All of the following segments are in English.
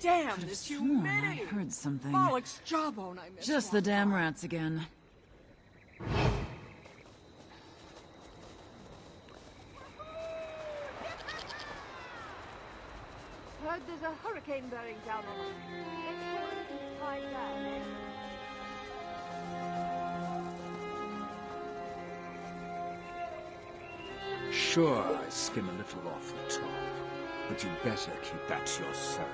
Damn, there's too many! I heard something. Bollock's jawbone, I missed. Just the damn rats again. Heard there's a hurricane bearing down on us. Make sure everything's tied down, eh? Sure, I skim a little off the top, but you'd better keep that to yourself.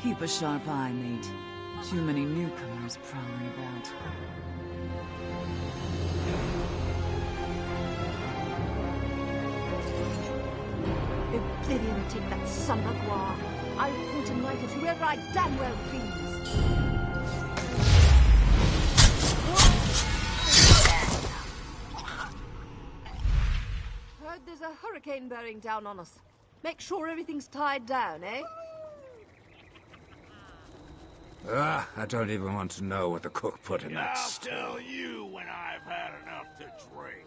Keep a sharp eye, mate. Too many newcomers prowling about. Oblivion take that son of a guar. I'll point him right at whoever I damn well please. Heard there's a hurricane bearing down on us. Make sure everything's tied down, eh? I don't even want to know what the cook put in that I'll stew. tell you when I've had enough to drink.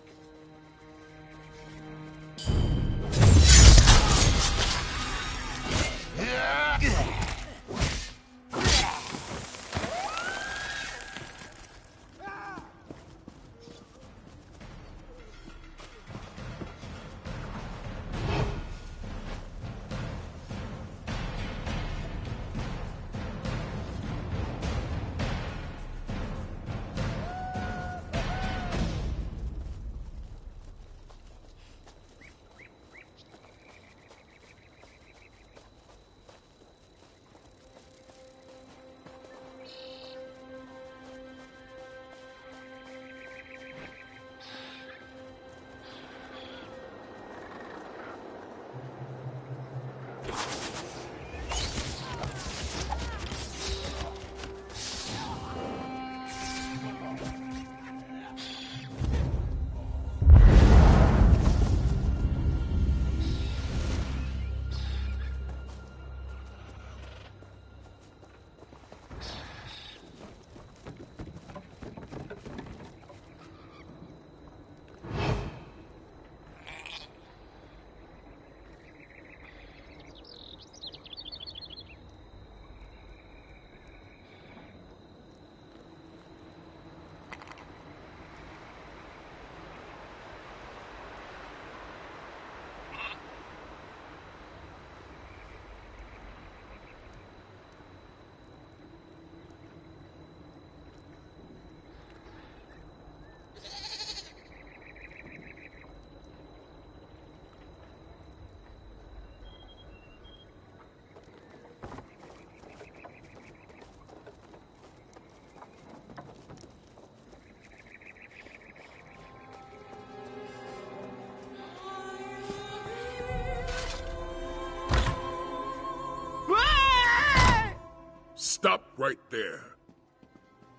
Stop right there.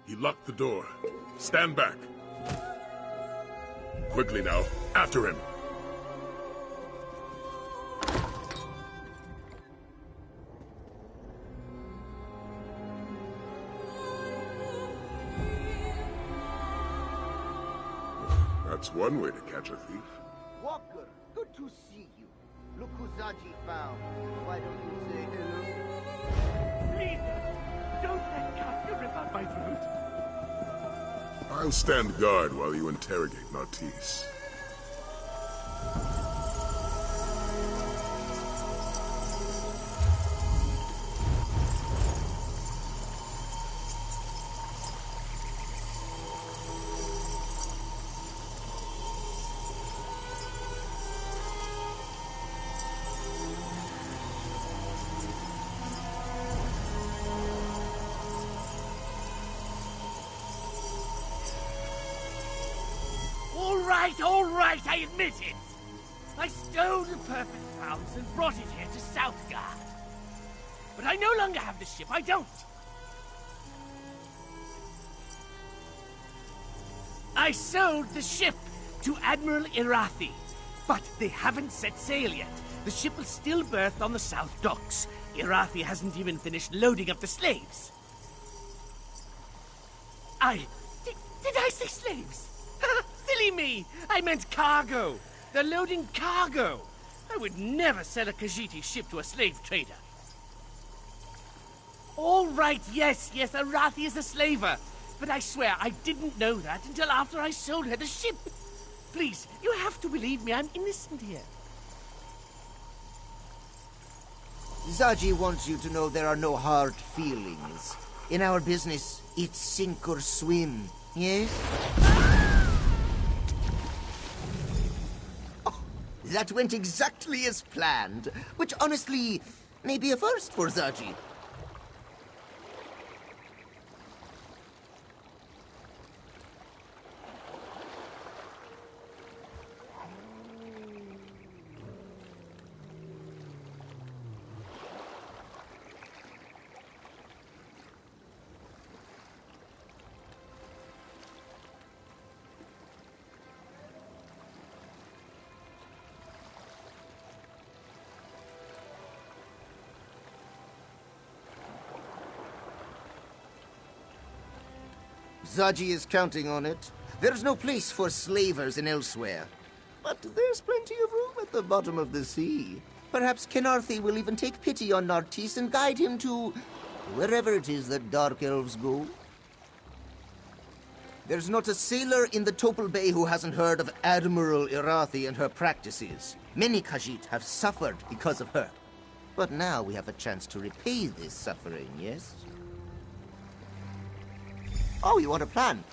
He locked the door. Stand back. Quickly now, after him. That's one way to catch a thief. Walker, good to see you. Look who Zaji found. Why don't you say hello? Please, don't let Casca rip out my throat. I'll stand guard while you interrogate Nartisse. All right, I admit it. I stole the perfect pounds and brought it here to Southgard. But I no longer have the ship, I don't. I sold the ship to Admiral Irathi, but they haven't set sail yet, The ship will still berth on the south docks. Irathi hasn't even finished loading up the slaves. Did I say slaves? Silly me! I meant cargo. They're loading cargo. I would never sell a Khajiiti ship to a slave trader. All right, yes, Irathi is a slaver. But I swear I didn't know that until after I sold her the ship. Please, you have to believe me, I'm innocent here. Zaji wants you to know there are no hard feelings. In our business, it's sink or swim, yes? Oh, that went exactly as planned, which honestly may be a first for Zaji. Zaji is counting on it. There's no place for slavers in elsewhere. But there's plenty of room at the bottom of the sea. Perhaps Kenarthi will even take pity on Nartis and guide him to wherever it is that dark elves go. There's not a sailor in the Topal Bay who hasn't heard of Admiral Irathi and her practices. Many Khajiit have suffered because of her. But now we have a chance to repay this suffering, yes? Oh, you want a plan?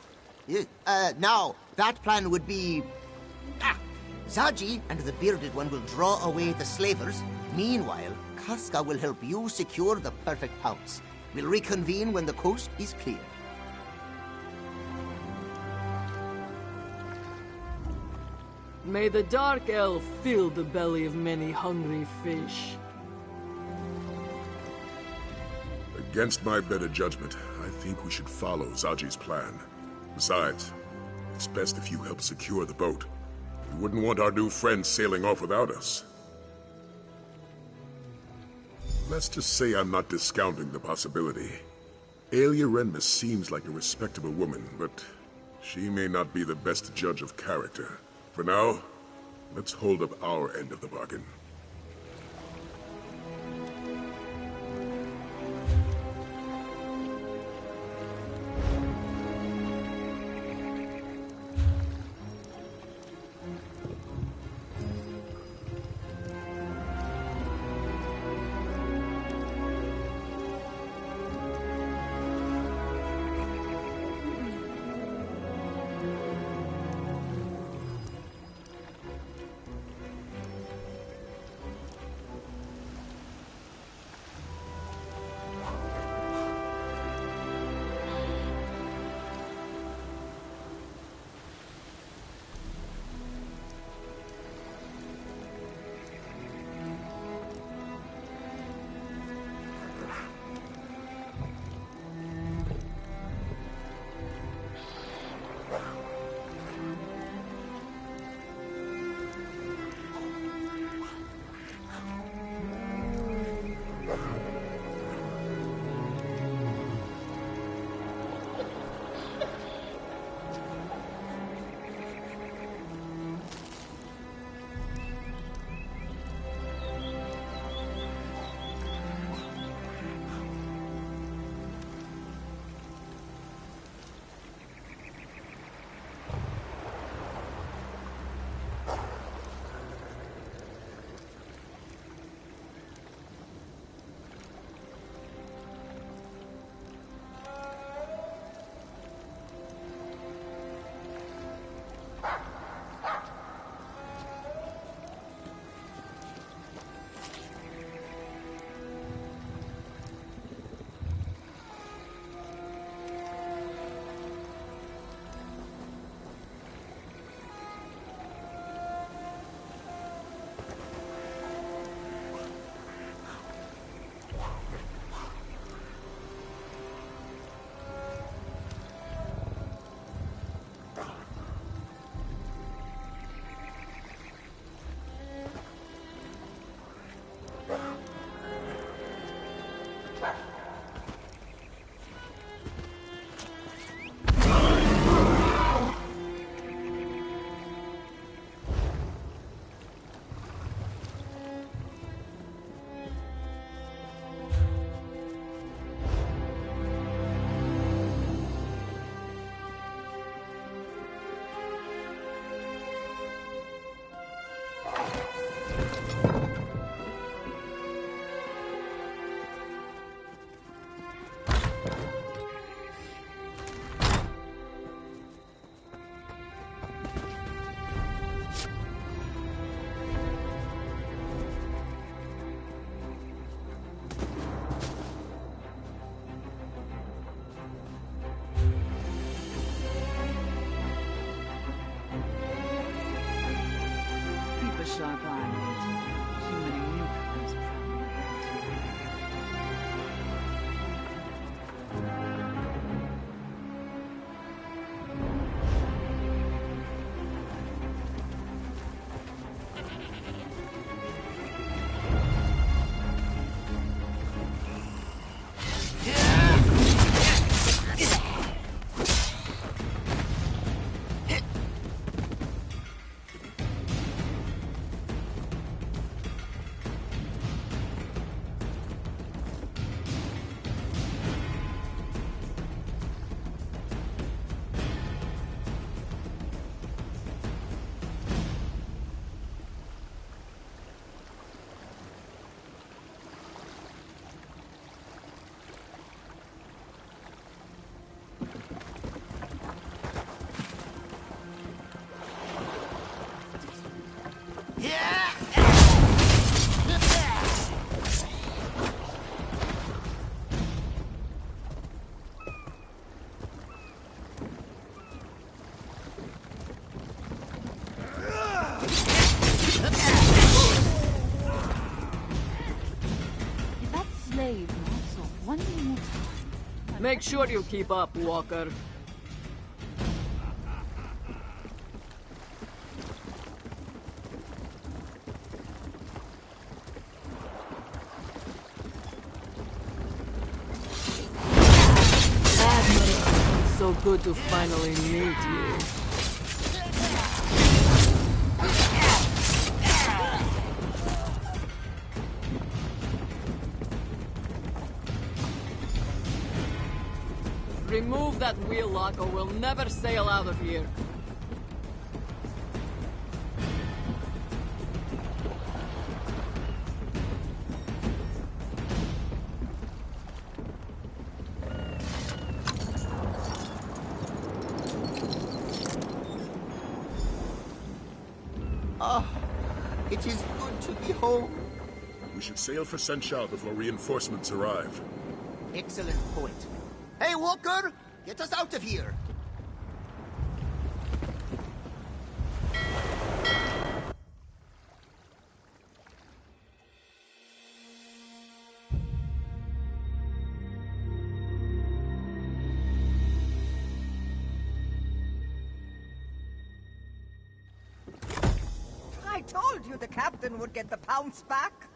Now, that plan would be... Zaji and the Bearded One will draw away the slavers. Meanwhile, Casca will help you secure the perfect pounce. We'll reconvene when the coast is clear. May the Dark Elf fill the belly of many hungry fish. Against my better judgment, I think we should follow Zaji's plan. Besides, it's best if you help secure the boat. We wouldn't want our new friend sailing off without us. Let's just say I'm not discounting the possibility. Aelia Renmus seems like a respectable woman, but she may not be the best judge of character. For now, let's hold up our end of the bargain. sharp eye, mate. Too many newcomers prowling around. Make sure you keep up, Walker. Admiral, so good to finally meet you. Remove that wheel lock or we'll never sail out of here. Ah, it is good to be home. We should sail for Senchal before reinforcements arrive. Excellent point. Hey, Walker! Get us out of here! I told you the captain would get the pounce back.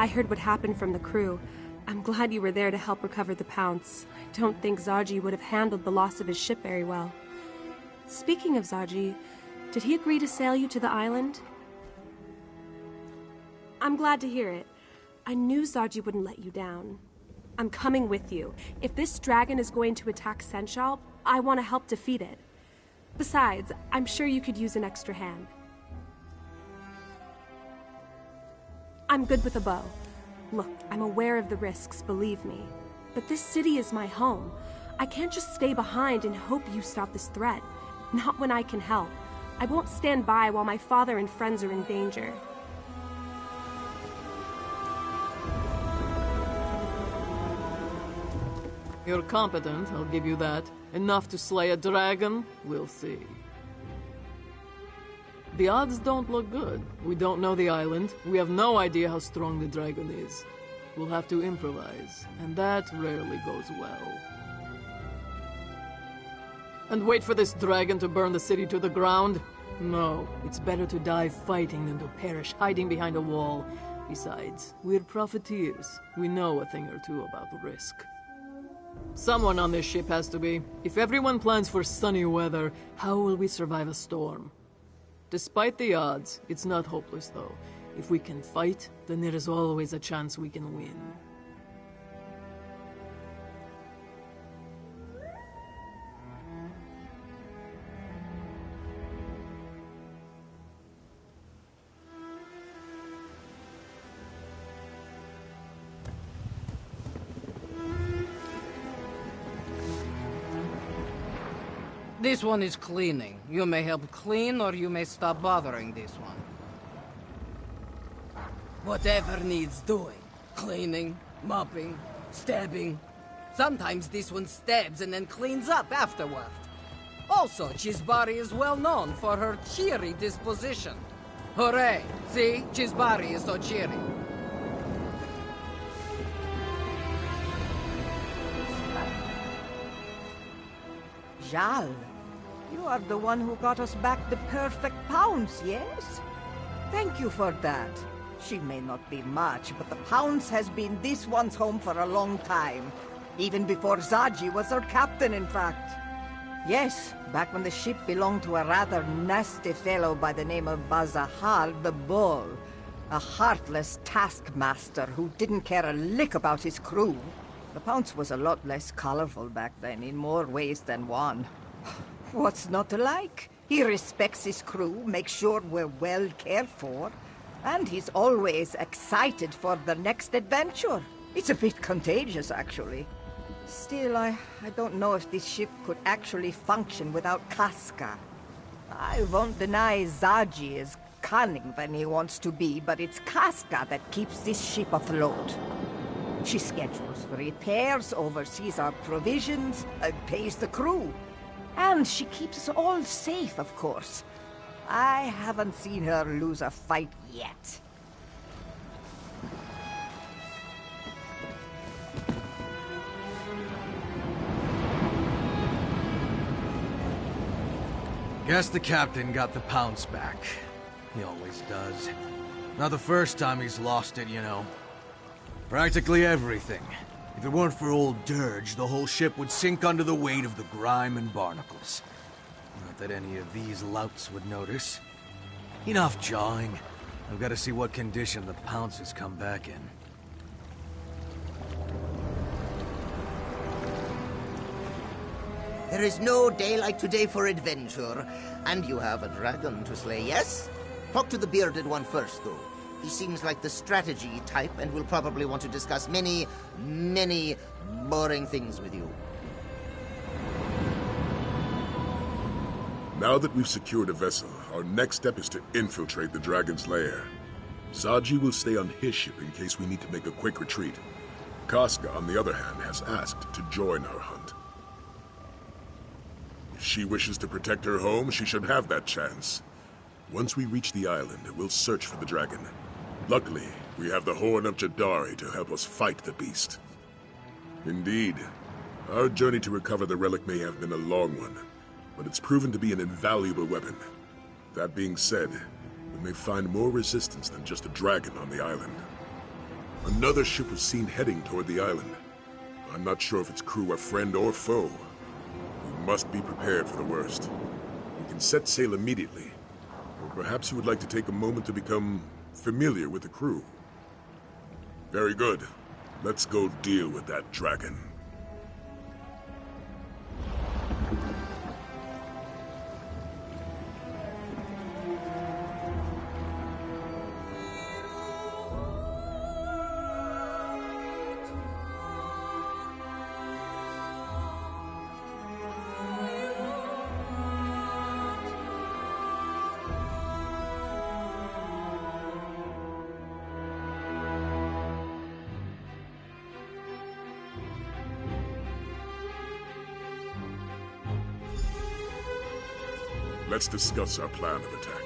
I heard what happened from the crew. I'm glad you were there to help recover the Pounce. I don't think Zaji would have handled the loss of his ship very well. Speaking of Zaji, did he agree to sail you to the island? I'm glad to hear it. I knew Zaji wouldn't let you down. I'm coming with you. If this dragon is going to attack Senchal, I want to help defeat it. Besides, I'm sure you could use an extra hand. I'm good with a bow. Look, I'm aware of the risks, believe me. But this city is my home. I can't just stay behind and hope you stop this threat. Not when I can help. I won't stand by while my father and friends are in danger. You're competent, I'll give you that. Enough to slay a dragon? We'll see. The odds don't look good. We don't know the island. We have no idea how strong the dragon is. We'll have to improvise, and that rarely goes well. And wait for this dragon to burn the city to the ground? No, it's better to die fighting than to perish hiding behind a wall. Besides, we're profiteers. We know a thing or two about the risk. Someone on this ship has to be. If everyone plans for sunny weather, how will we survive a storm? Despite the odds, it's not hopeless though. If we can fight, then there is always a chance we can win. This one is cleaning. You may help clean, or you may stop bothering this one. Whatever needs doing. Cleaning, mopping, stabbing. Sometimes this one stabs and then cleans up afterward. Also, Chisbari is well known for her cheery disposition. Hooray! See? Chisbari is so cheery. Jal, you are the one who got us back the perfect pounds, yes? Thank you for that. She may not be much, but the pounds has been this one's home for a long time. Even before Zaji was her captain, in fact. Yes, back when the ship belonged to a rather nasty fellow by the name of Bazahar the Bull. A heartless taskmaster who didn't care a lick about his crew. The Pounce was a lot less colorful back then, in more ways than one. What's not to like? He respects his crew, makes sure we're well cared for, and he's always excited for the next adventure. It's a bit contagious, actually. Still, I don't know if this ship could actually function without Casca. I won't deny Zaji is cunning when he wants to be, but it's Casca that keeps this ship afloat. She schedules the repairs, oversees our provisions, pays the crew. And she keeps us all safe, of course. I haven't seen her lose a fight yet. Guess the captain got the Pounce back. He always does. Not the first time he's lost it, you know. Practically everything. If it weren't for old Dirge, the whole ship would sink under the weight of the grime and barnacles. Not that any of these louts would notice. Enough jawing. I've got to see what condition the Pounce has come back in. There is no day like today for adventure, and you have a dragon to slay, yes? Talk to the bearded one first, though. He seems like the strategy type and will probably want to discuss many boring things with you. Now that we've secured a vessel, our next step is to infiltrate the dragon's lair. Zaji will stay on his ship in case we need to make a quick retreat. Casca, on the other hand, has asked to join our hunt. If she wishes to protect her home, she should have that chance. Once we reach the island, we'll search for the dragon. Luckily, we have the Horn of Jadari to help us fight the beast. Indeed, our journey to recover the relic may have been a long one, but it's proven to be an invaluable weapon. That being said, we may find more resistance than just a dragon on the island. Another ship was seen heading toward the island. I'm not sure if its crew are friend or foe. We must be prepared for the worst. We can set sail immediately, or perhaps you would like to take a moment to become familiar with the crew. Very good. Let's go deal with that dragon. Let's discuss our plan of attack.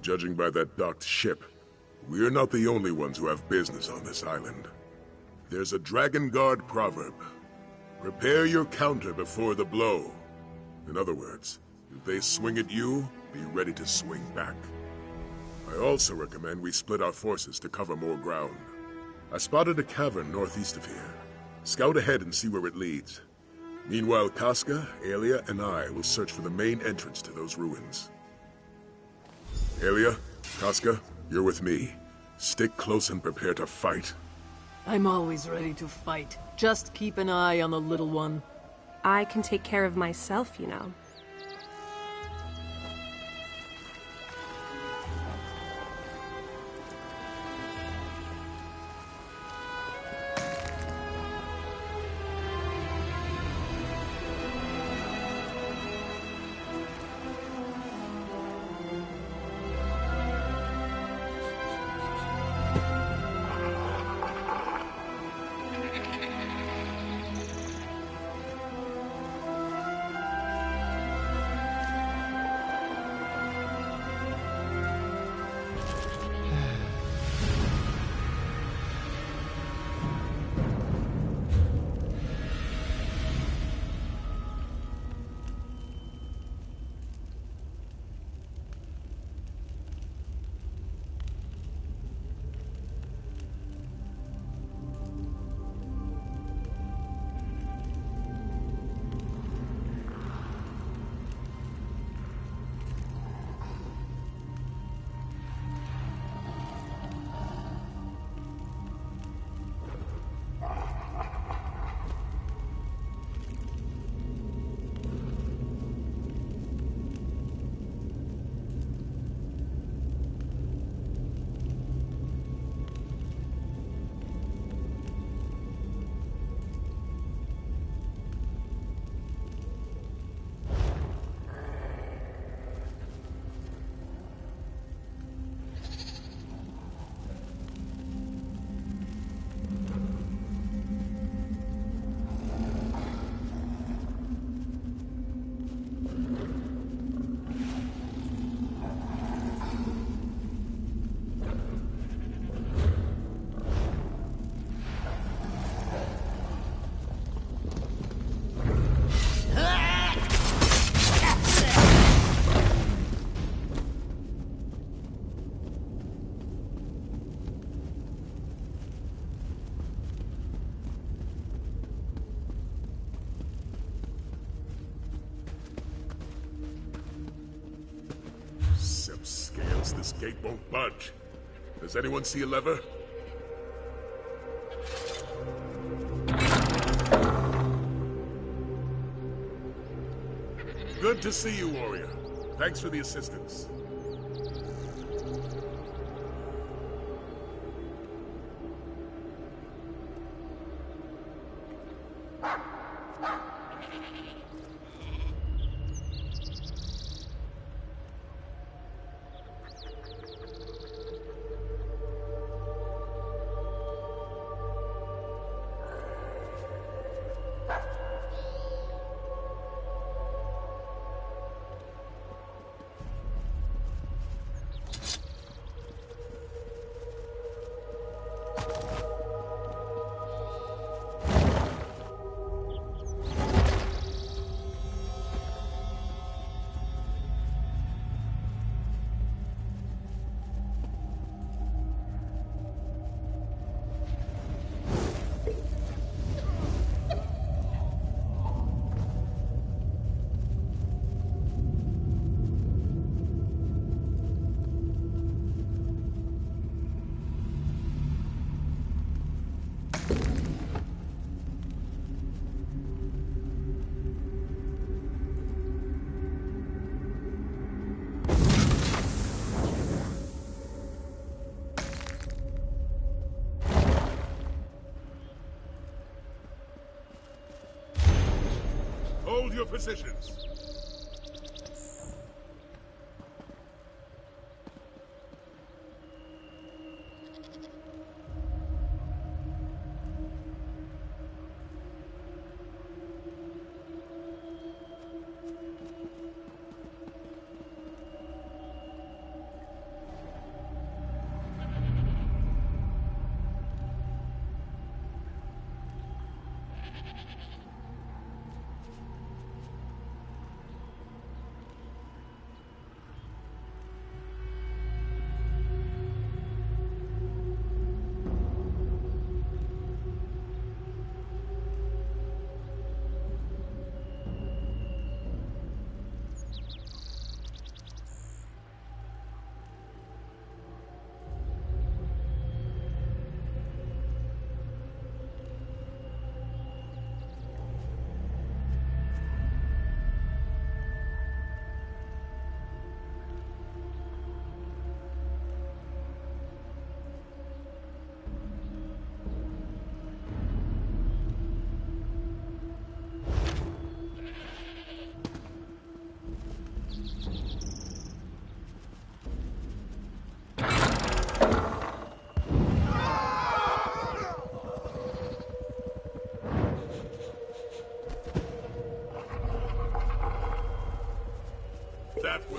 Judging by that docked ship, we're not the only ones who have business on this island. There's a Dragon Guard proverb. Prepare your counter before the blow. In other words, if they swing at you, be ready to swing back. I also recommend we split our forces to cover more ground. I spotted a cavern northeast of here. Scout ahead and see where it leads. Meanwhile, Casca, Aelia, and I will search for the main entrance to those ruins. Aelia, Casca, you're with me. Stick close and prepare to fight. I'm always ready to fight. Just keep an eye on the little one. I can take care of myself, you know. Scales, this gate won't budge. Does anyone see a lever? Good to see you, warrior. Thanks for the assistance. Hold your positions.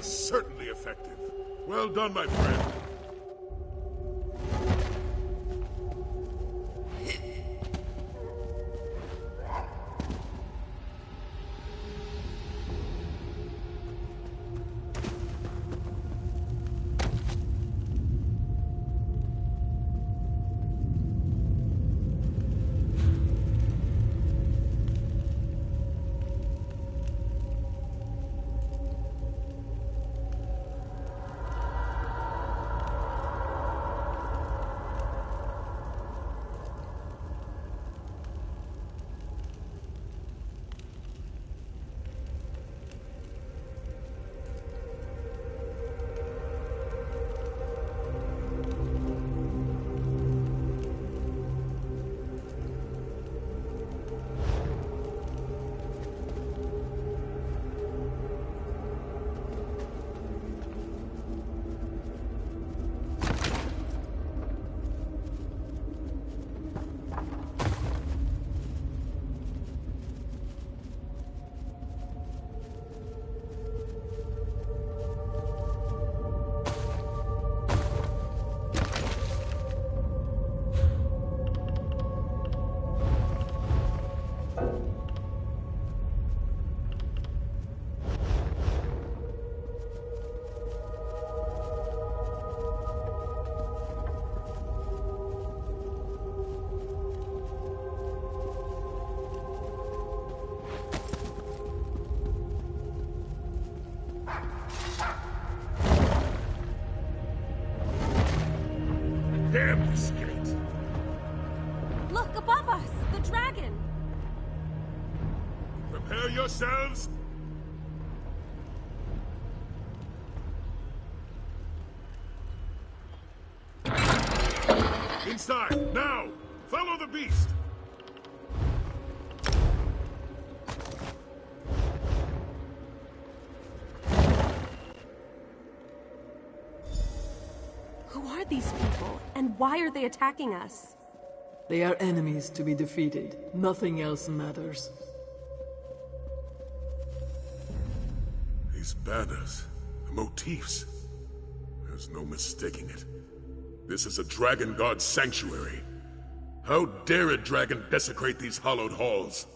was certainly effective. Well done, my friend. Damn this gate! Look, above us! The dragon! Prepare yourselves! Inside, now! Follow the beast! Who are these people, and why are they attacking us? They are enemies to be defeated. Nothing else matters. These banners, the motifs. There's no mistaking it. This is a dragon god's sanctuary. How dare a dragon desecrate these hallowed halls?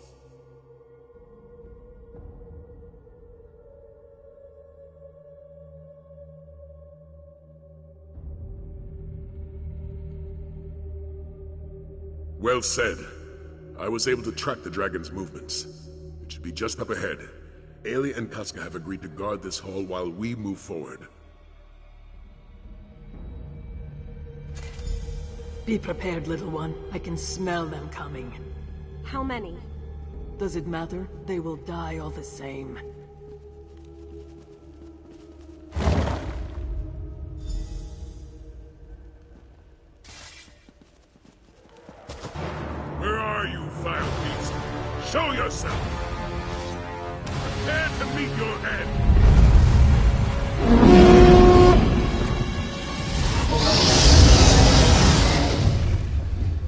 Well said. I was able to track the dragon's movements. It should be just up ahead. Aelia and Casca have agreed to guard this hall while we move forward. Be prepared, little one. I can smell them coming. How many? Does it matter? They will die all the same. Where are you, vile beast? Show yourself! Prepare to meet your end!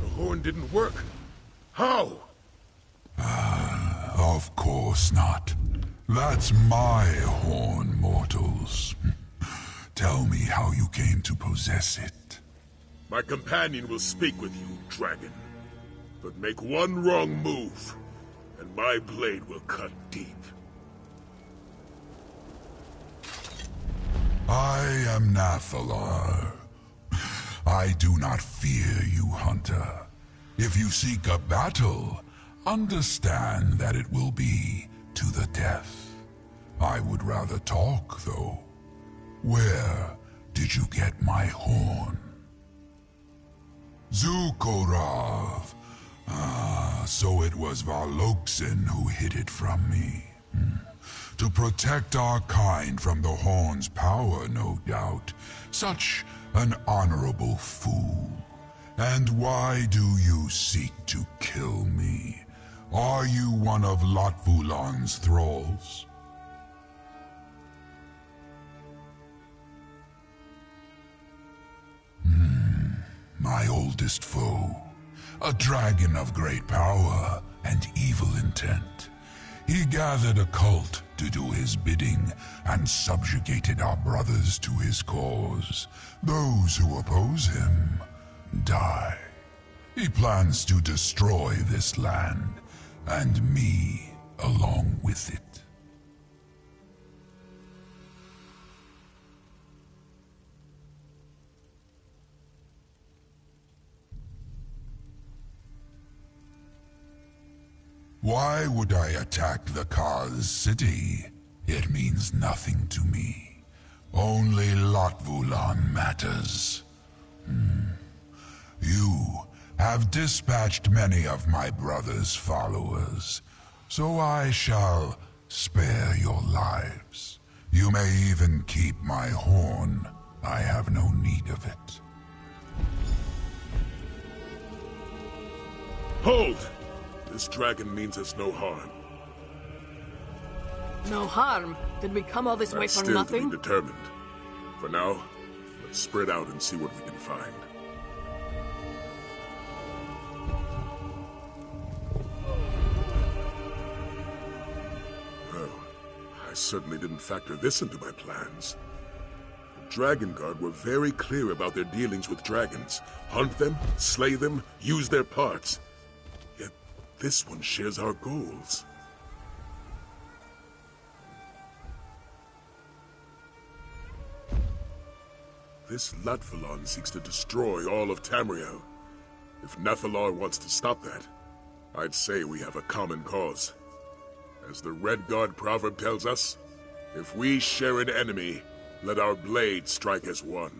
The horn didn't work. How? Of course not. That's my horn, mortals. Tell me how you came to possess it. My companion will speak with you, dragon. But make one wrong move, and my blade will cut deep. I am Nathalar. I do not fear you, hunter. If you seek a battle, understand that it will be to the death. I would rather talk, though. Where did you get my horn? Zukorav. Ah, so it was Valoksin who hid it from me. To protect our kind from the horn's power, no doubt. Such an honorable fool. And why do you seek to kill me? Are you one of Latvulan's thralls? My oldest foe. A dragon of great power and evil intent. He gathered a cult to do his bidding and subjugated our brothers to his cause. Those who oppose him die. He plans to destroy this land, and me along with it. Why would I attack the Kaz city? It means nothing to me. Only Latvulan matters. You have dispatched many of my brother's followers, so I shall spare your lives. You may even keep my horn. I have no need of it. Hold! This dragon means us no harm. No harm? Did we come all this way for Still nothing? to be determined. For now, let's spread out and see what we can find. Well, I certainly didn't factor this into my plans. The Dragon Guard were very clear about their dealings with dragons. Hunt them, slay them, use their parts. Yet this one shares our goals. This Latvulan seeks to destroy all of Tamriel. If Nathalar wants to stop that, I'd say we have a common cause. As the Red Guard proverb tells us, if we share an enemy, let our blade strike as one.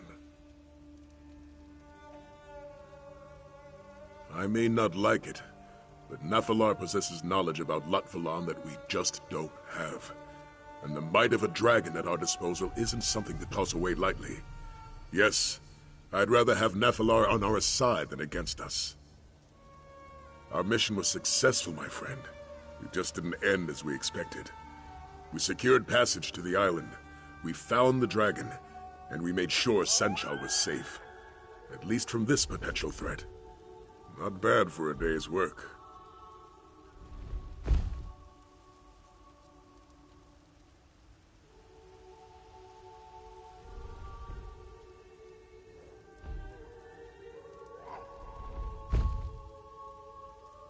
I may not like it, but Nathalar possesses knowledge about Latvulan that we just don't have. And the might of a dragon at our disposal isn't something to toss away lightly. Yes, I'd rather have Nathalar on our side than against us. Our mission was successful, my friend. It just didn't end as we expected. We secured passage to the island, we found the dragon, and we made sure Sanchal was safe. At least from this potential threat. Not bad for a day's work.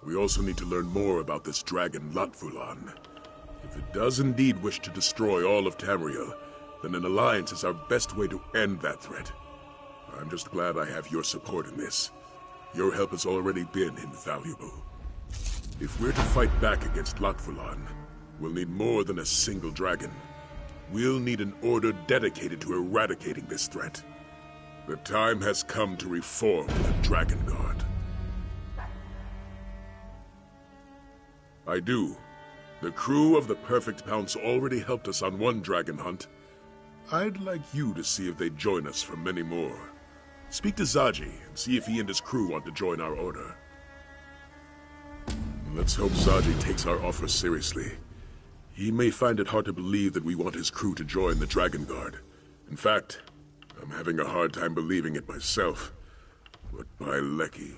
We also need to learn more about this dragon, Latvulan. If it does indeed wish to destroy all of Tamriel, then an alliance is our best way to end that threat. I'm just glad I have your support in this. Your help has already been invaluable. If we're to fight back against Latvulan, we'll need more than a single dragon. We'll need an order dedicated to eradicating this threat. The time has come to reform the Dragon Guard. I do. The crew of the Perfect Pounce already helped us on one dragon hunt. I'd like you to see if they'd join us for many more. Speak to Zaji and see if he and his crew want to join our order. Let's hope Zaji takes our offer seriously. He may find it hard to believe that we want his crew to join the Dragon Guard. In fact, I'm having a hard time believing it myself. But by Lecky.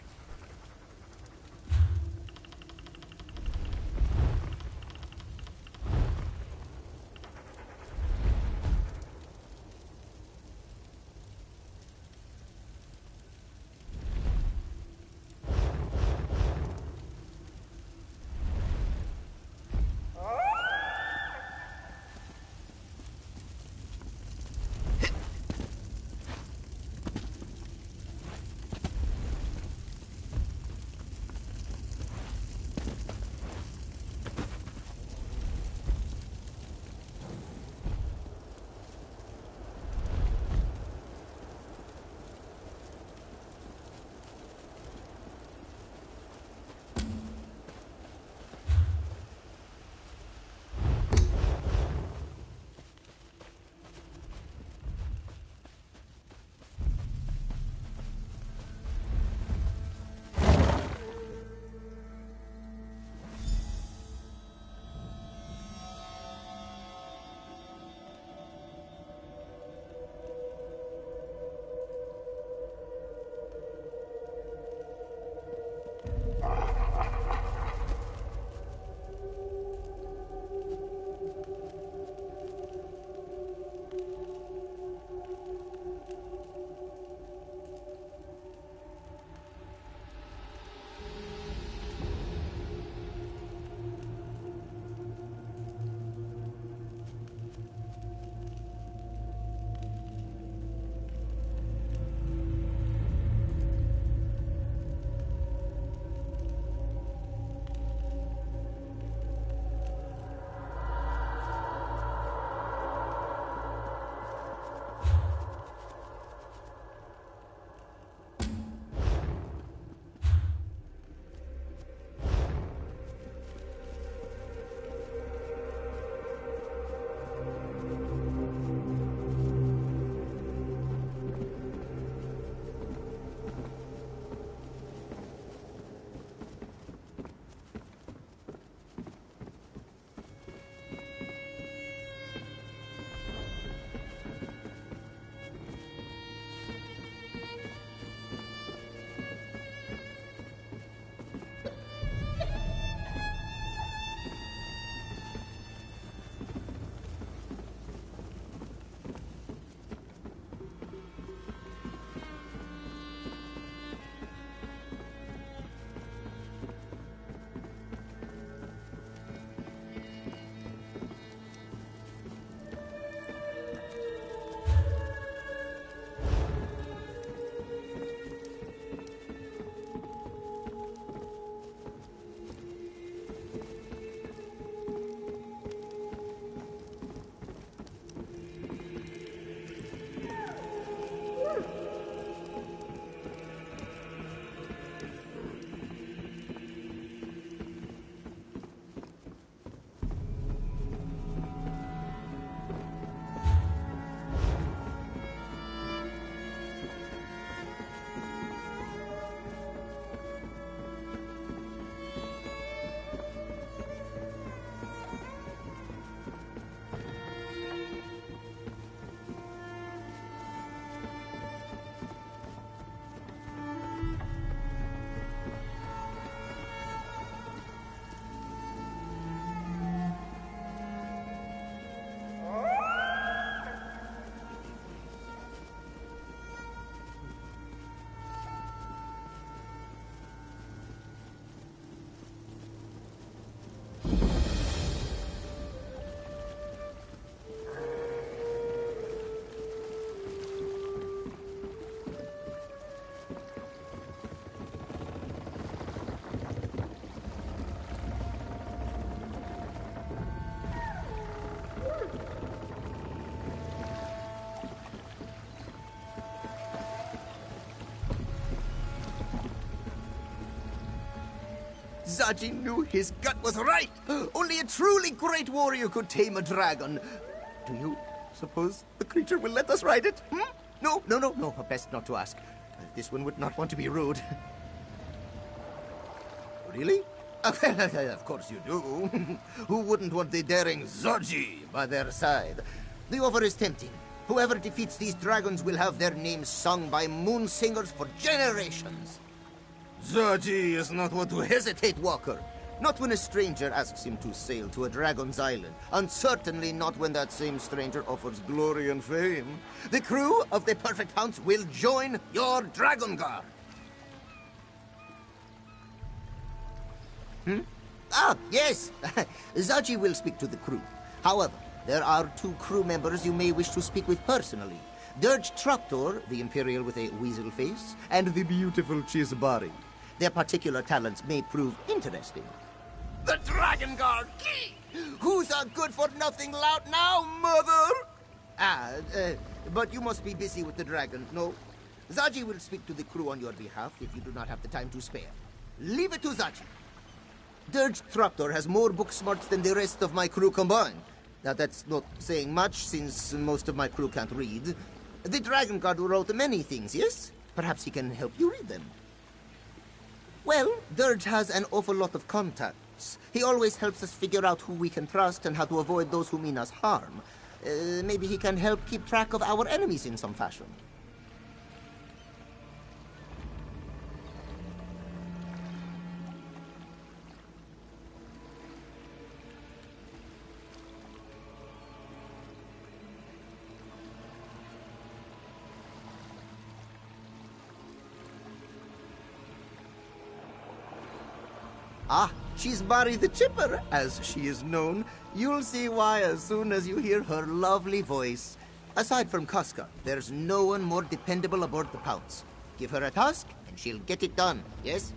Zaji knew his gut was right. Only a truly great warrior could tame a dragon. Do you suppose the creature will let us ride it? Hmm? No. Best not to ask. This one would not want to be rude. Really? Of course you do. Who wouldn't want the daring Zaji by their side? The offer is tempting. Whoever defeats these dragons will have their names sung by moon singers for generations. Zaji is not one to hesitate, Walker. Not when a stranger asks him to sail to a dragon's island, and certainly not when that same stranger offers glory and fame. The crew of the Perfect Hounds will join your Dragon Guard. Ah, yes. Zaji will speak to the crew. However, there are 2 crew members you may wish to speak with personally. Dirge Traktor, the Imperial with a weasel face, and the beautiful Chisbari. Their particular talents may prove interesting. The Dragon Guard! Who's a good-for-nothing lout now, mother? But you must be busy with the dragon, no? Zaji will speak to the crew on your behalf if you do not have the time to spare. Leave it to Zaji. Dirge Traktor has more book smarts than the rest of my crew combined. Now, that's not saying much, since most of my crew can't read. The Dragon Guard wrote many things, yes? Perhaps he can help you read them. Well, Dirge has an awful lot of contacts. He always helps us figure out who we can trust and how to avoid those who mean us harm. Maybe he can help keep track of our enemies in some fashion. Ah, Chisbari the Chipper, as she is known. You'll see why as soon as you hear her lovely voice. Aside from Casca, there's no one more dependable aboard the Pounce. Give her a task, and she'll get it done, yes?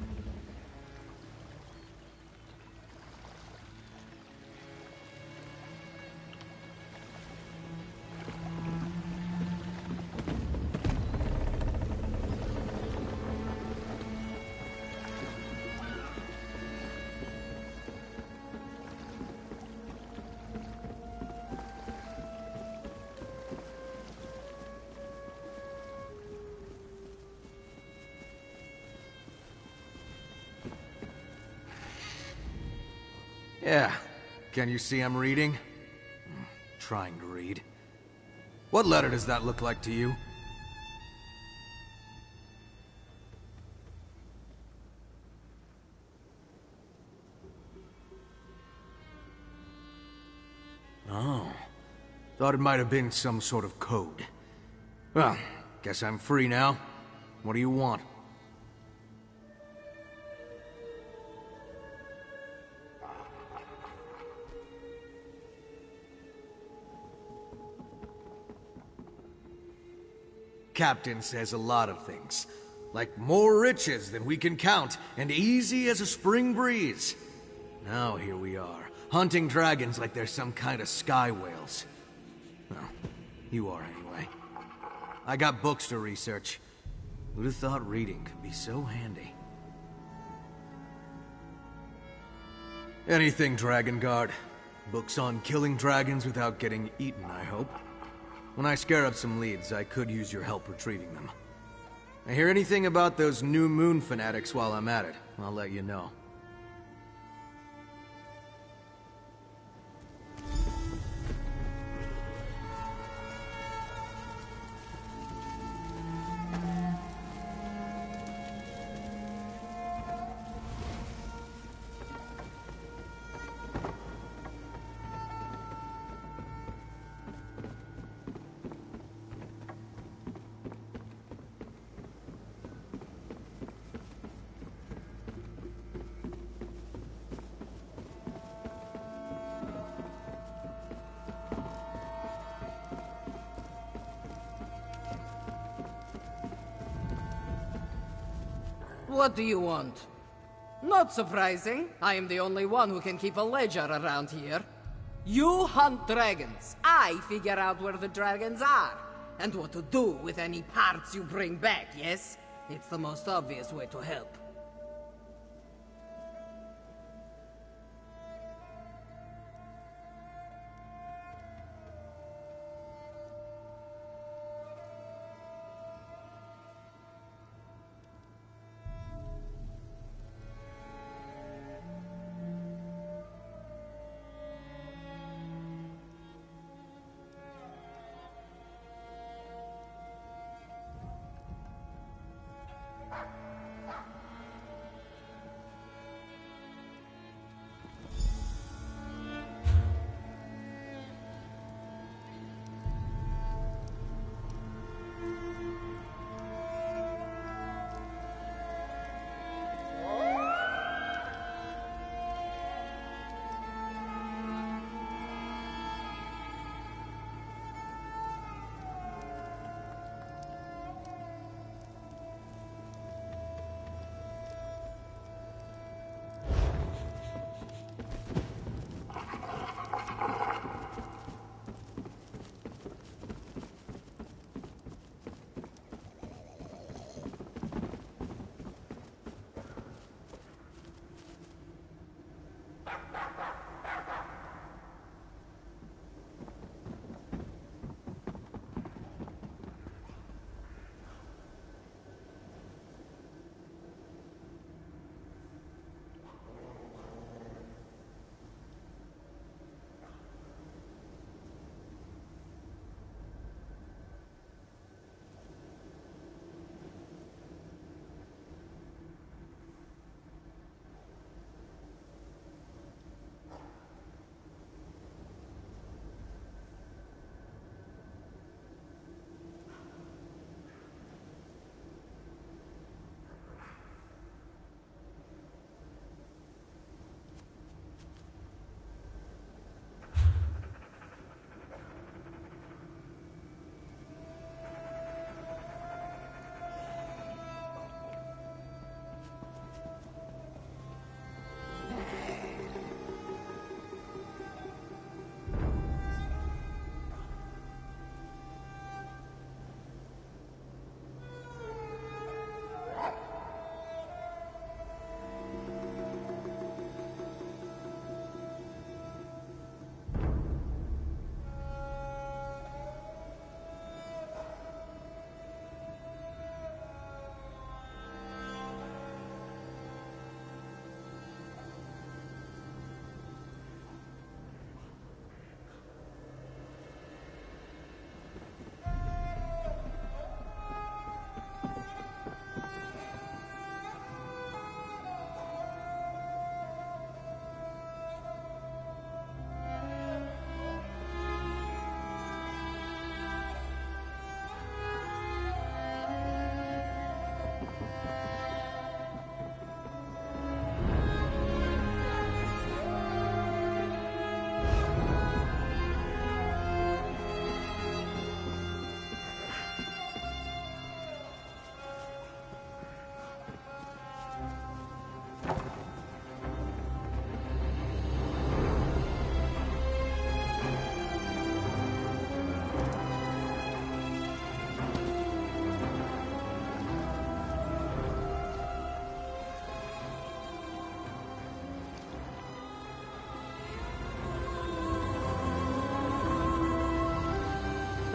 Yeah. Can you see I'm reading? Trying to read. What letter does that look like to you? Oh. Thought it might have been some sort of code. Well, guess I'm free now. What do you want? Captain says a lot of things. Like more riches than we can count, and easy as a spring breeze. Now here we are, hunting dragons like they're some kind of sky whales. Well, you are anyway. I got books to research. Who'd have thought reading could be so handy? Anything, Dragon Guard. Books on killing dragons without getting eaten, I hope. When I scare up some leads, I could use your help retrieving them. I hear anything about those new moon fanatics while I'm at it, I'll let you know. What do you want? Not surprising. I am the only one who can keep a ledger around here. You hunt dragons. I figure out where the dragons are. And what to do with any parts you bring back, yes? It's the most obvious way to help.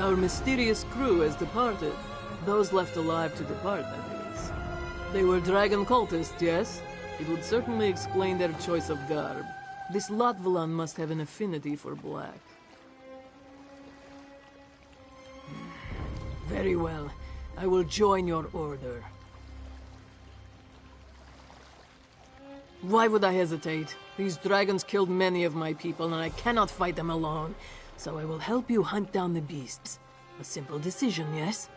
Our mysterious crew has departed. Those left alive to depart, that is. They were dragon cultists, yes? It would certainly explain their choice of garb. This Latvalan must have an affinity for black. Very well. I will join your order. Why would I hesitate? These dragons killed many of my people, and I cannot fight them alone. So I will help you hunt down the beasts. A simple decision, yes?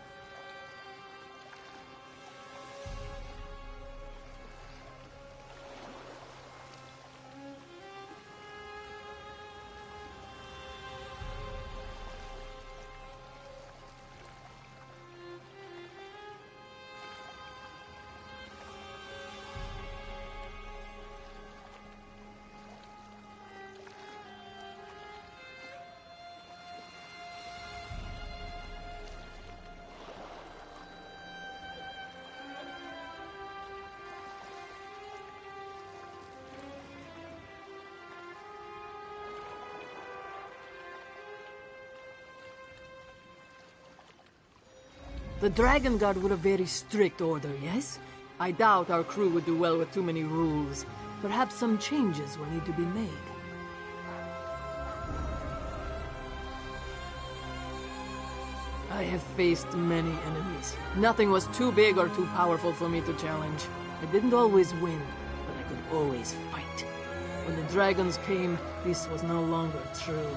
The Dragon Guard were a very strict order, yes? I doubt our crew would do well with too many rules. Perhaps some changes will need to be made. I have faced many enemies. Nothing was too big or too powerful for me to challenge. I didn't always win, but I could always fight. When the dragons came, this was no longer true.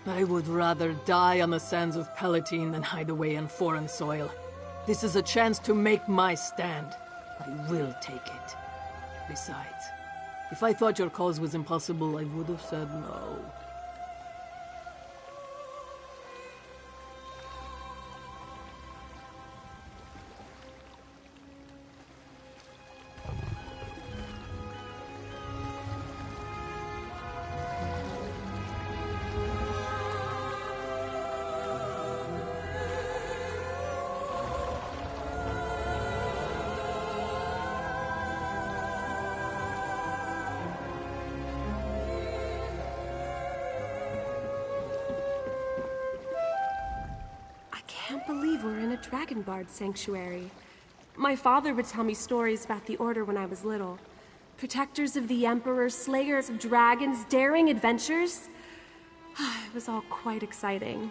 I would rather die on the sands of Palatine than hide away in foreign soil. This is a chance to make my stand. I will take it. Besides, if I thought your cause was impossible, I would have said no. I can't believe we're in a Dragon Bard sanctuary. My father would tell me stories about the Order when I was little. Protectors of the Emperor, slayers of dragons, daring adventures. It was all quite exciting.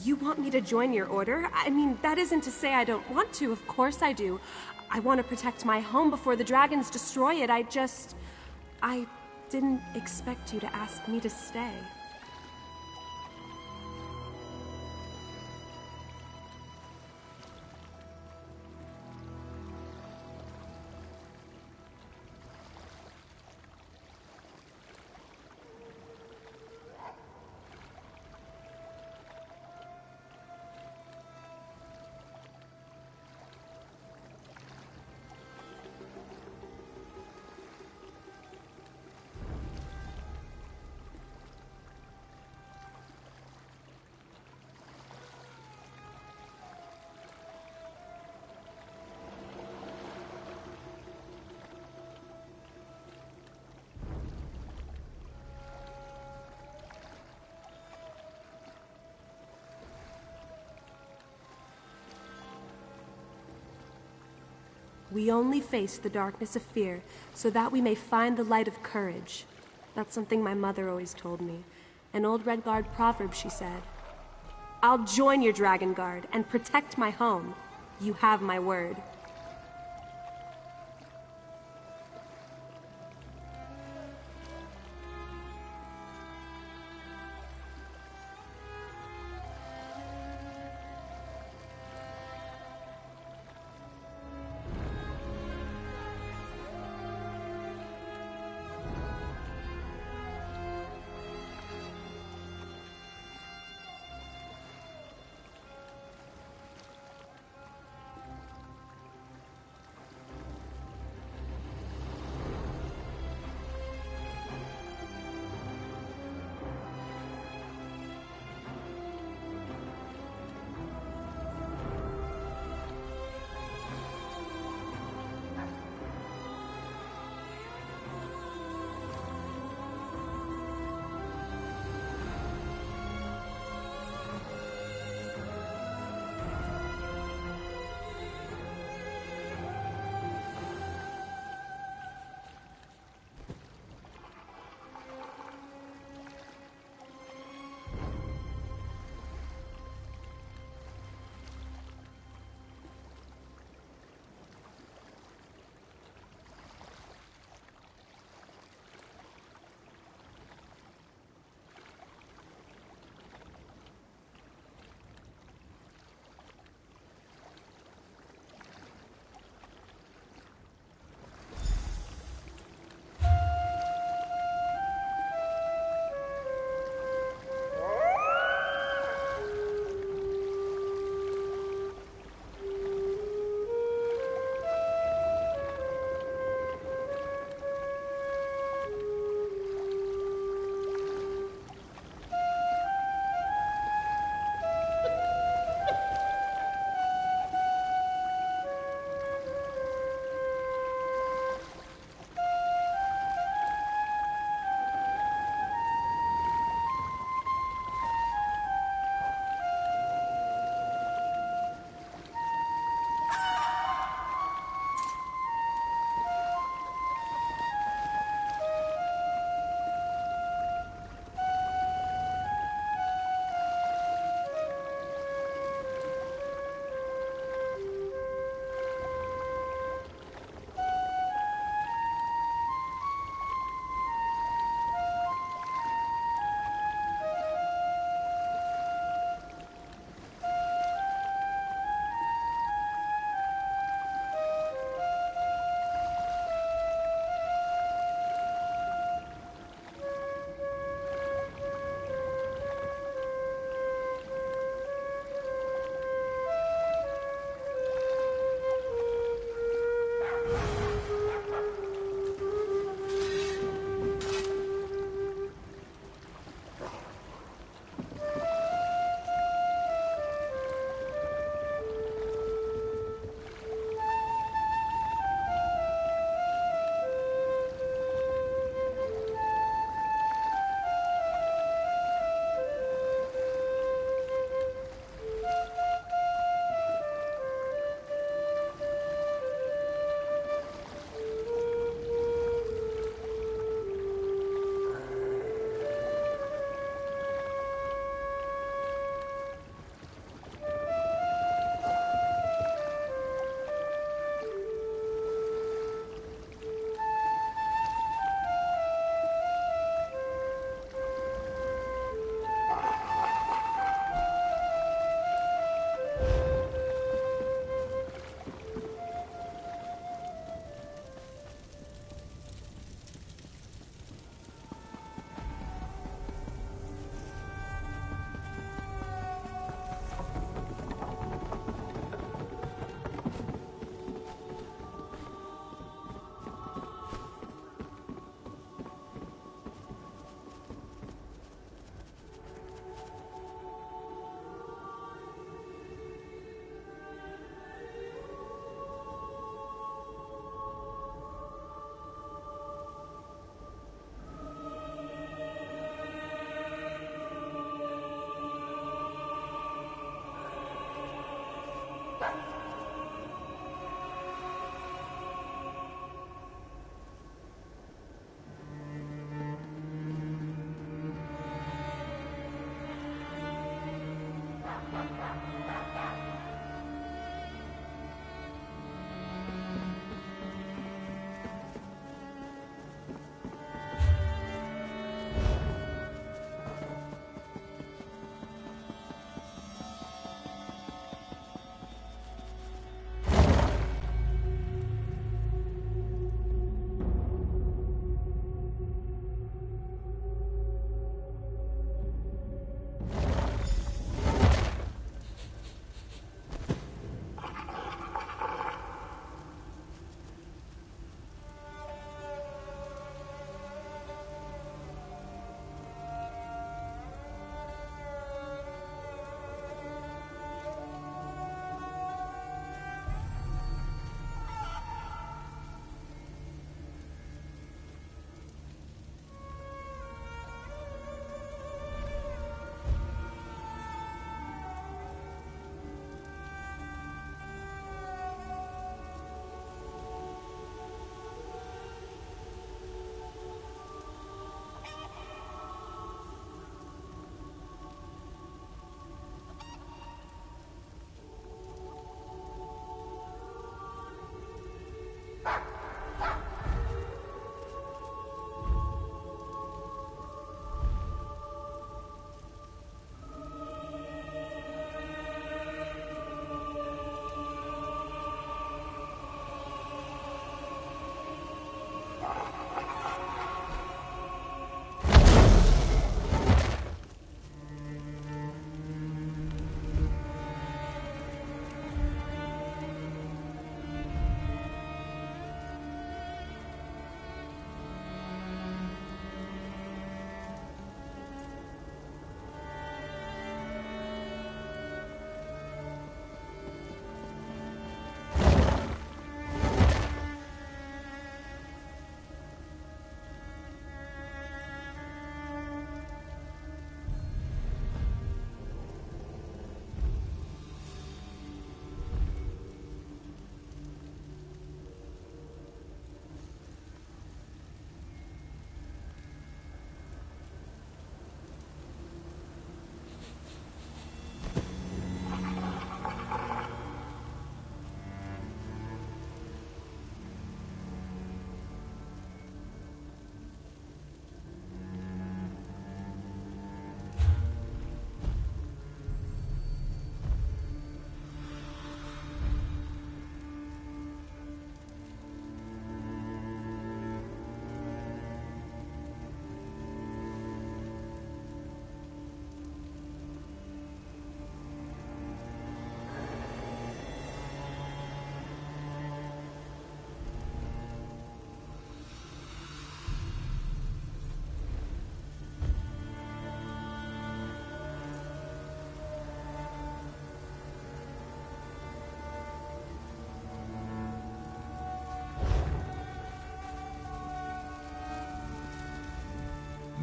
You want me to join your order? I mean, that isn't to say I don't want to. Of course I do. I want to protect my home before the dragons destroy it. I didn't expect you to ask me to stay. We only face the darkness of fear, so that we may find the light of courage. That's something my mother always told me. An old Red Guard proverb, she said. I'll join your Dragon Guard and protect my home. You have my word.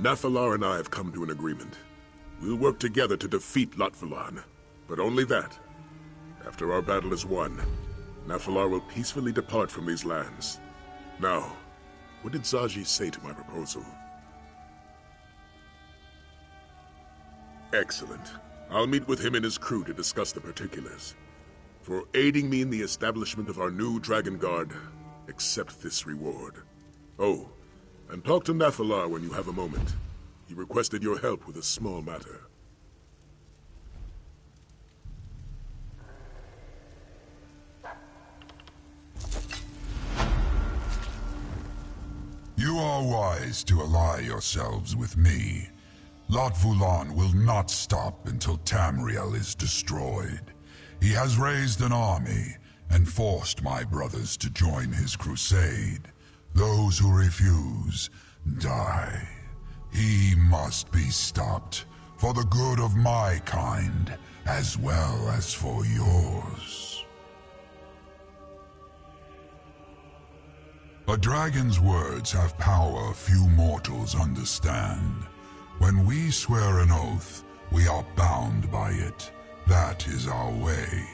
Nathalar and I have come to an agreement. We'll work together to defeat Latvalan, but only that. After our battle is won, Nathalar will peacefully depart from these lands. Now, what did Zaji say to my proposal? Excellent. I'll meet with him and his crew to discuss the particulars. For aiding me in the establishment of our new Dragon Guard, accept this reward. Oh, and talk to Nathalar when you have a moment. He requested your help with a small matter. You are wise to ally yourselves with me. Latvulan will not stop until Tamriel is destroyed. He has raised an army and forced my brothers to join his crusade. Those who refuse, die. He must be stopped, for the good of my kind, as well as for yours. A dragon's words have power few mortals understand. When we swear an oath, we are bound by it. That is our way.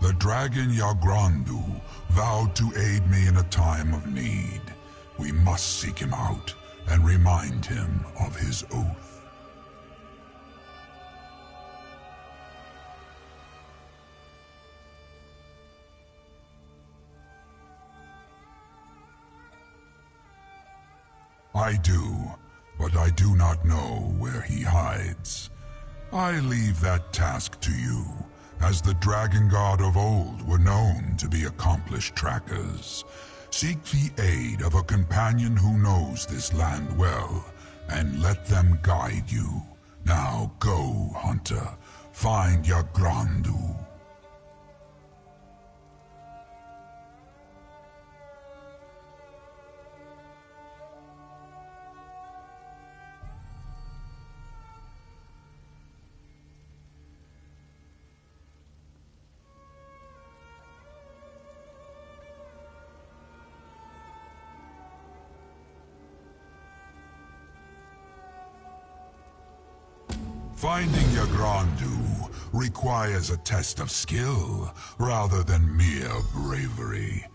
The dragon Yagrandu vowed to aid me in a time of need. We must seek him out and remind him of his oath. I do, but I do not know where he hides. I leave that task to you, as the Dragon God of old were known to be accomplished trackers. Seek the aid of a companion who knows this land well, and let them guide you. Now go, hunter. Find Yagrandu. Finding Yagrandu requires a test of skill rather than mere bravery.